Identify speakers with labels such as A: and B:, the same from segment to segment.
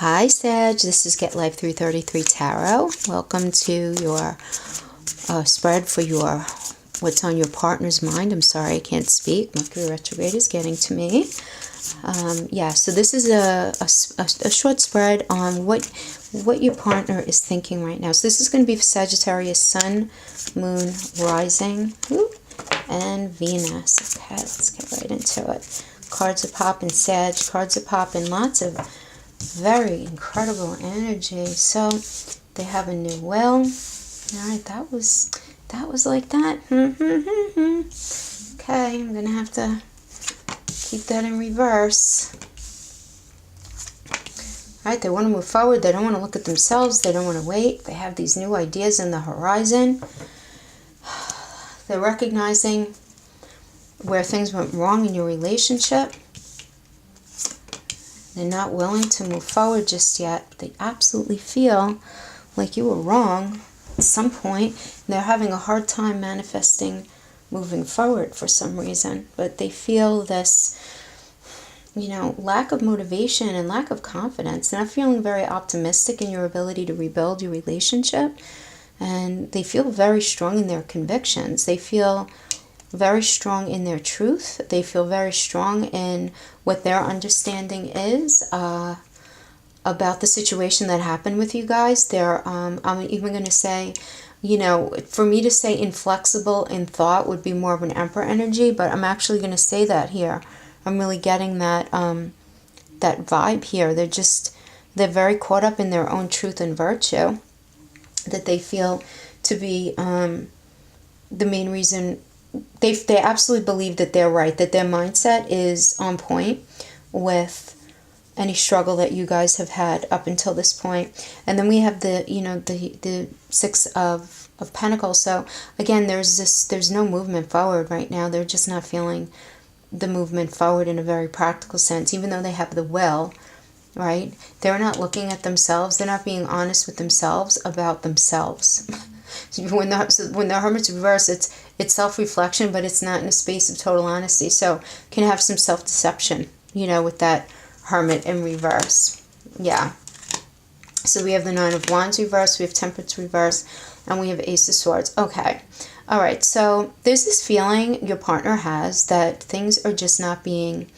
A: Hi Sag, this is Get Life 333 Tarot. Welcome to your spread for your what's on your partner's mind. I'm sorry I can't speak. Mercury retrograde is getting to me. So this is a short spread on what your partner is thinking right now. So this is going to be for Sagittarius, Sun, Moon, Rising, and Venus. Okay, let's get right into it. Cards are popping, Sag. Cards are popping. Lots of very incredible energy. So they have a new will. All right, that was like that. Okay, I'm gonna have to keep that in reverse. All right, they want to move forward. They don't want to look at themselves. They don't want to wait. They have these new ideas in the horizon. They're recognizing where things went wrong in your relationship. They're not willing to move forward just yet. But they absolutely feel like you were wrong at some point. They're having a hard time manifesting moving forward for some reason. But they feel this, lack of motivation and lack of confidence. They're not feeling very optimistic in your ability to rebuild your relationship. And they feel very strong in their convictions. They feel very strong in their truth. They feel very strong in what their understanding is about the situation that happened with you guys. They're, I'm even going to say, for me to say inflexible in thought would be more of an Emperor energy, but I'm actually going to say that here. I'm really getting that that vibe here. They're very caught up in their own truth and virtue, that they feel to be the main reason. They absolutely believe that they're right, that their mindset is on point with any struggle that you guys have had up until this point. And then we have the Six of Pentacles. So again, there's no movement forward right now. They're just not feeling the movement forward in a very practical sense, even though they have the will, right? They're not looking at themselves. They're not being honest with themselves about themselves. When the Hermit's reverse, it's self-reflection, but it's not in a space of total honesty. So can have some self-deception, with that Hermit in reverse. Yeah. So we have the Nine of Wands reverse, we have Temperance reverse, and we have Ace of Swords. Okay. All right. So there's this feeling your partner has that things are just not being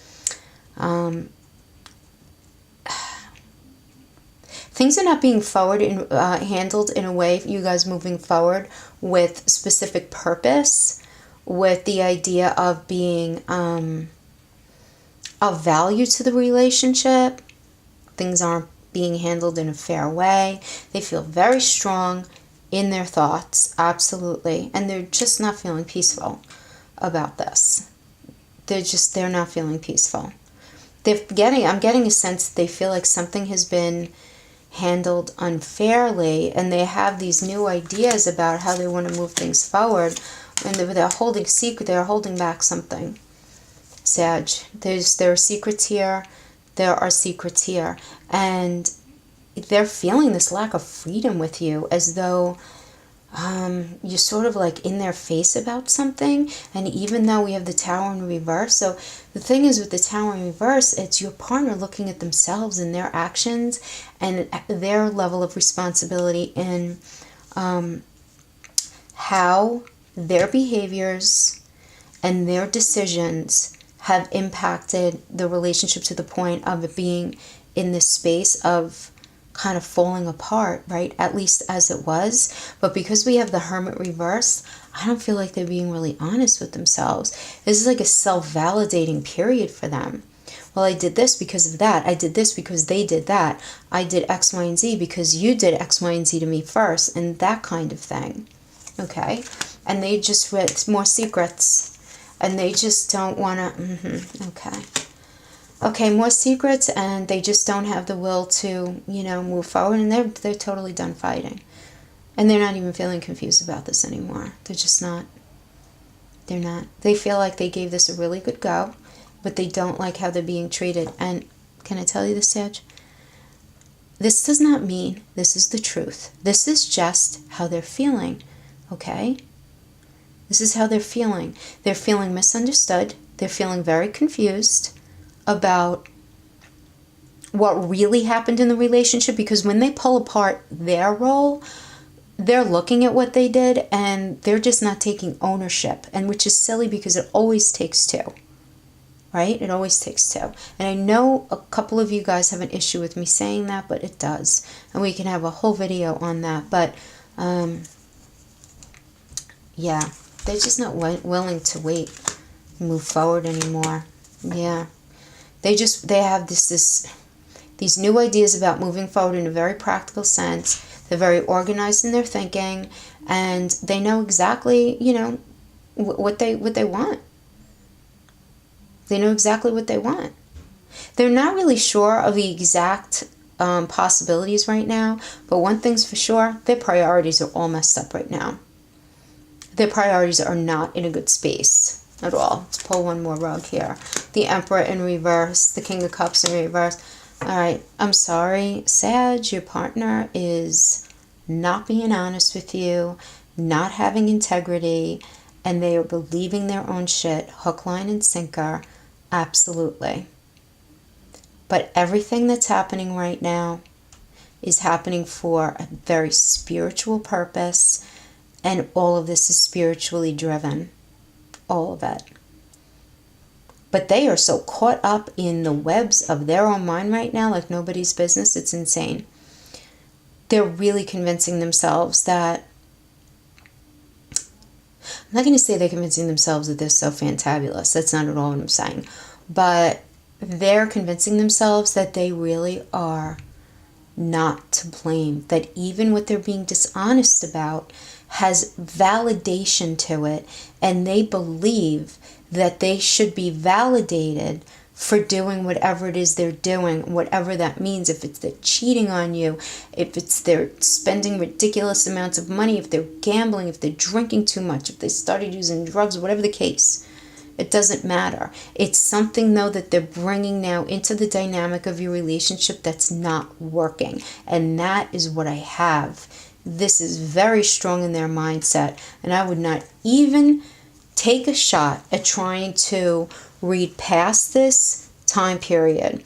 A: things are not being handled in a way, you guys moving forward with specific purpose, with the idea of being of value to the relationship. Things aren't being handled in a fair way. They feel very strong in their thoughts, absolutely. And they're just not feeling peaceful about this. They're not feeling peaceful. I'm getting a sense that they feel like something has been handled unfairly, and they have these new ideas about how they want to move things forward, and they're holding back something. Sag, there are secrets here, and they're feeling this lack of freedom with you, as though you're sort of like in their face about something. And even though we have the Tower in reverse, so the thing is with the Tower in reverse, it's your partner looking at themselves and their actions and their level of responsibility in how their behaviors and their decisions have impacted the relationship to the point of it being in this space of kind of falling apart, right? At least as it was. But because we have the Hermit reverse, I don't feel like they're being really honest with themselves. This is like a self-validating period for them. Well, I did this because of that. I did this because they did that. I did X, Y, and Z because you did X, Y, and Z to me first, and that kind of thing. Okay? And they just read more secrets. And they just don't want to... Okay. Okay, more secrets, and they just don't have the will to, move forward, and they're totally done fighting. And they're not even feeling confused about this anymore. They're just not. They're not. They feel like they gave this a really good go, but they don't like how they're being treated. And can I tell you this, Sag? This does not mean this is the truth. This is just how they're feeling, okay? This is how they're feeling. They're feeling misunderstood. They're feeling very confused about what really happened in the relationship, because when they pull apart their role, they're looking at what they did and they're just not taking ownership, and which is silly because it always takes two, right? It always takes two. And I know a couple of you guys have an issue with me saying that, but it does. And we can have a whole video on that. But yeah, they're just not willing to wait, move forward anymore. Yeah. They have these new ideas about moving forward in a very practical sense. They're very organized in their thinking, and they know exactly, you know, what they want. They know exactly what they want. They're not really sure of the exact possibilities right now, but one thing's for sure, their priorities are all messed up right now. Their priorities are not in a good space at all. Let's pull one more rug here. The Emperor in reverse, the King of Cups in reverse. All right, I'm sorry, Sag, your partner is not being honest with you, not having integrity, and they are believing their own shit, hook, line, and sinker. Absolutely. But everything that's happening right now is happening for a very spiritual purpose, and all of this is spiritually driven. All of it. But they are so caught up in the webs of their own mind right now, like nobody's business. It's insane. They're really convincing themselves that, I'm not going to say they're convincing themselves that they're so fantabulous. That's not at all what I'm saying. But they're convincing themselves that they really are not to blame. That even what they're being dishonest about has validation to it. And they believe that they should be validated for doing whatever it is they're doing, whatever that means. If it's they're cheating on you, if it's they're spending ridiculous amounts of money, if they're gambling, if they're drinking too much, if they started using drugs, whatever the case, it doesn't matter. It's something, though, that they're bringing now into the dynamic of your relationship that's not working. And that is what I have. This is very strong in their mindset. And I would not even take a shot at trying to read past this time period.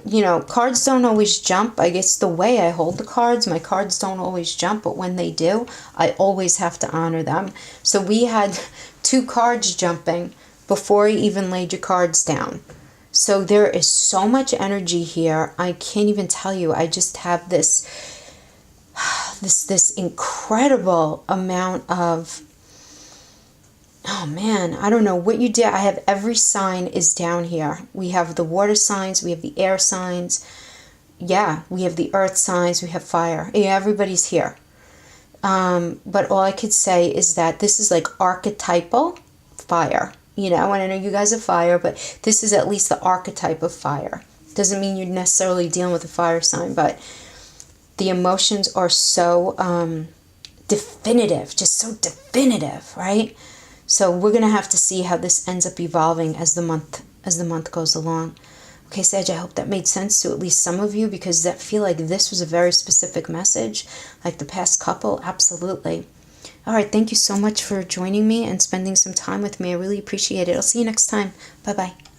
A: You know, cards don't always jump. I guess the way I hold the cards, my cards don't always jump, but when they do, I always have to honor them. So we had 2 cards jumping before I even laid your cards down. So there is so much energy here. I can't even tell you. I just have this incredible amount of, oh man, I don't know what you did. I have every sign is down here. We have the water signs, we have the air signs. Yeah, we have the earth signs, we have fire. Yeah, everybody's here. But all I could say is that this is like archetypal fire. You know, and I know you guys are fire, but this is at least the archetype of fire. Doesn't mean you're necessarily dealing with a fire sign, but the emotions are so definitive, just so definitive, right? So we're going to have to see how this ends up evolving as the month goes along. Okay, Sag, I hope that made sense to at least some of you, because I feel like this was a very specific message, like the past couple. Absolutely. All right, thank you so much for joining me and spending some time with me. I really appreciate it. I'll see you next time. Bye-bye.